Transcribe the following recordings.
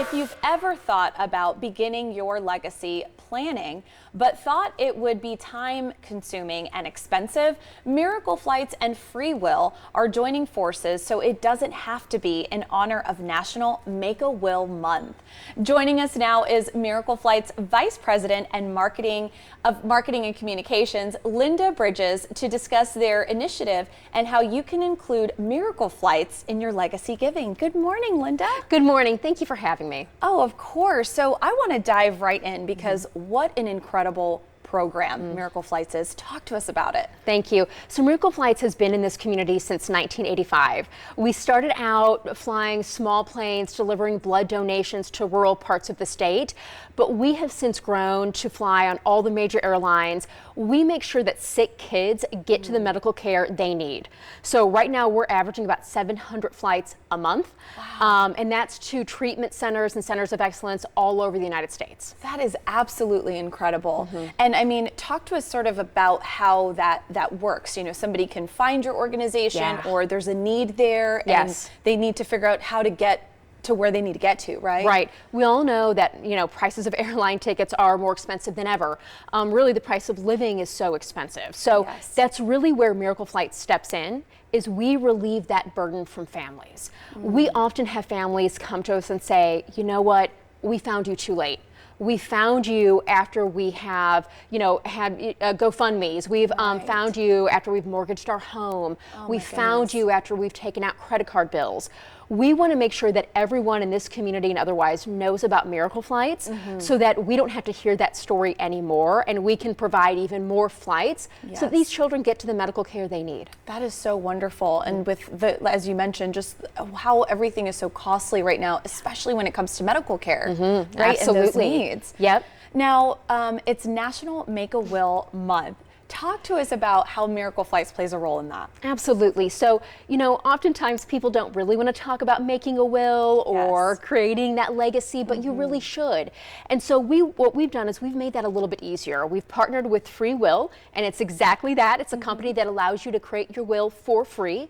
If you've ever thought about beginning your legacy planning, but thought it would be time consuming and expensive, Miracle Flights and FreeWill are joining forces so it doesn't have to be in honor of National Make-A-Will Month. Joining us now is Miracle Flights Vice President and Marketing and Communications, Linda Bridges, to discuss their initiative and how you can include Miracle Flights in your legacy giving. Good morning, Linda. Good morning. Thank you for having me. Oh, of course. So I want to dive right in because what an incredible program Miracle Flights is. Talk to us about it. Thank you. So Miracle Flights has been in this community since 1985. We started out flying small planes, delivering blood donations to rural parts of the state, but we have since grown to fly on all the major airlines. We make sure that sick kids get to the medical care they need. So right now we're averaging about 700 flights a month. Wow. And that's to treatment centers and centers of excellence all over the United States. That is absolutely incredible. And I mean, talk to us sort of about how that works. You know, somebody can find your organization or there's a need there and they need to figure out how to get to where they need to get to, right? Right. We all know that, you know, prices of airline tickets are more expensive than ever. Really, the price of living is so expensive. So that's really where Miracle Flight steps in, is we relieve that burden from families. We often have families come to us and say, you know what, we found you too late. We found you after we have, you know, had GoFundMes. We've found you after we've mortgaged our home. We found you after we've taken out credit card bills. We want to make sure that everyone in this community and otherwise knows about Miracle Flights so that we don't have to hear that story anymore and we can provide even more flights so that these children get to the medical care they need. That is so wonderful. And with the, as you mentioned, just how everything is so costly right now, especially when it comes to medical care, right? Absolutely. And those needs. Yep. Now, it's National Make-A-Will Month. Talk to us about how Miracle Flights plays a role in that. Absolutely. So, you know, oftentimes people don't really want to talk about making a will or creating that legacy, but you really should. And so what we've done is we've made that a little bit easier. We've partnered with FreeWill, and it's exactly that. It's a company that allows you to create your will for free.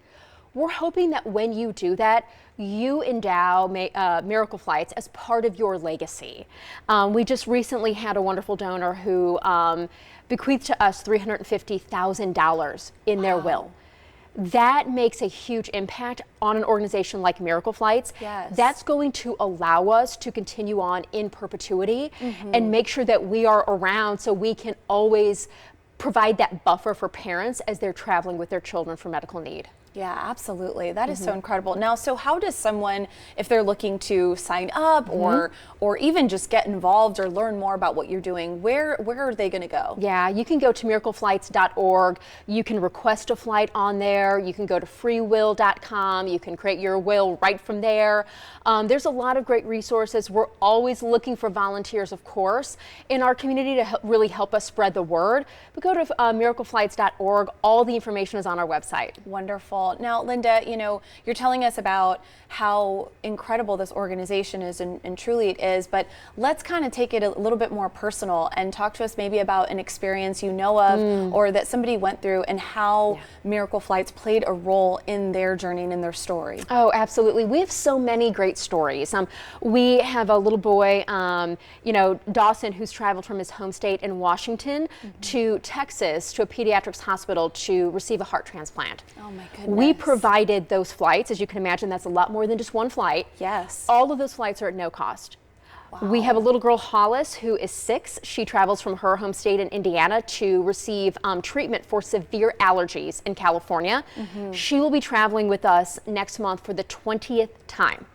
We're hoping that when you do that, you endow Miracle Flights as part of your legacy. We just recently had a wonderful donor who bequeathed to us $350,000 in their will. That makes a huge impact on an organization like Miracle Flights. That's going to allow us to continue on in perpetuity and make sure that we are around so we can always provide that buffer for parents as they're traveling with their children for medical need. Yeah, absolutely. That is so incredible. Now, so how does someone, if they're looking to sign up or even just get involved or learn more about what you're doing, where are they going to go? Yeah, you can go to miracleflights.org. You can request a flight on there. You can go to freewill.com. You can create your will right from there. There's a lot of great resources. We're always looking for volunteers, of course, in our community to really help us spread the word. But go to miracleflights.org. All the information is on our website. Wonderful. Now, Linda, you know, you're telling us about how incredible this organization is, and truly it is, but let's kind of take it a little bit more personal and talk to us maybe about an experience you know of or that somebody went through and how Miracle Flights played a role in their journey and in their story. Oh, absolutely. We have so many great stories. We have a little boy, you know, Dawson, who's traveled from his home state in Washington to Texas to a pediatrics hospital to receive a heart transplant. Oh my goodness. We provided those flights. As you can imagine, that's a lot more than just one flight. Yes. All of those flights are at no cost. Wow. We have a little girl, Hollis, who is 6. She travels from her home state in Indiana to receive treatment for severe allergies in California. She will be traveling with us next month for the 20th time.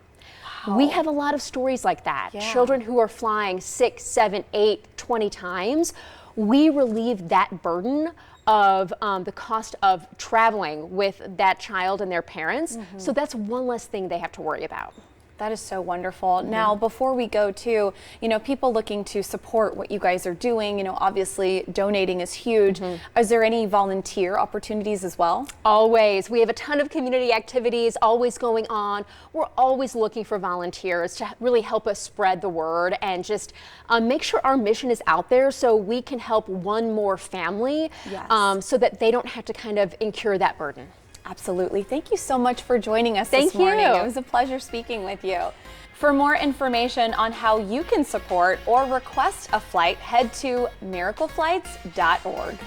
We have a lot of stories like that. Children who are flying 6, 7, 8, 20 times. We relieve that burden of the cost of traveling with that child and their parents. So that's one less thing they have to worry about. That is so wonderful. Now, before we go to, you know, people looking to support what you guys are doing, you know, obviously donating is huge. Is there any volunteer opportunities as well? Always. We have a ton of community activities always going on. We're always looking for volunteers to really help us spread the word and just make sure our mission is out there so we can help one more family so that they don't have to kind of incur that burden. Absolutely. Thank you so much for joining us Thank this morning. you. It was a pleasure speaking with you. For more information on how you can support or request a flight, head to miracleflights.org.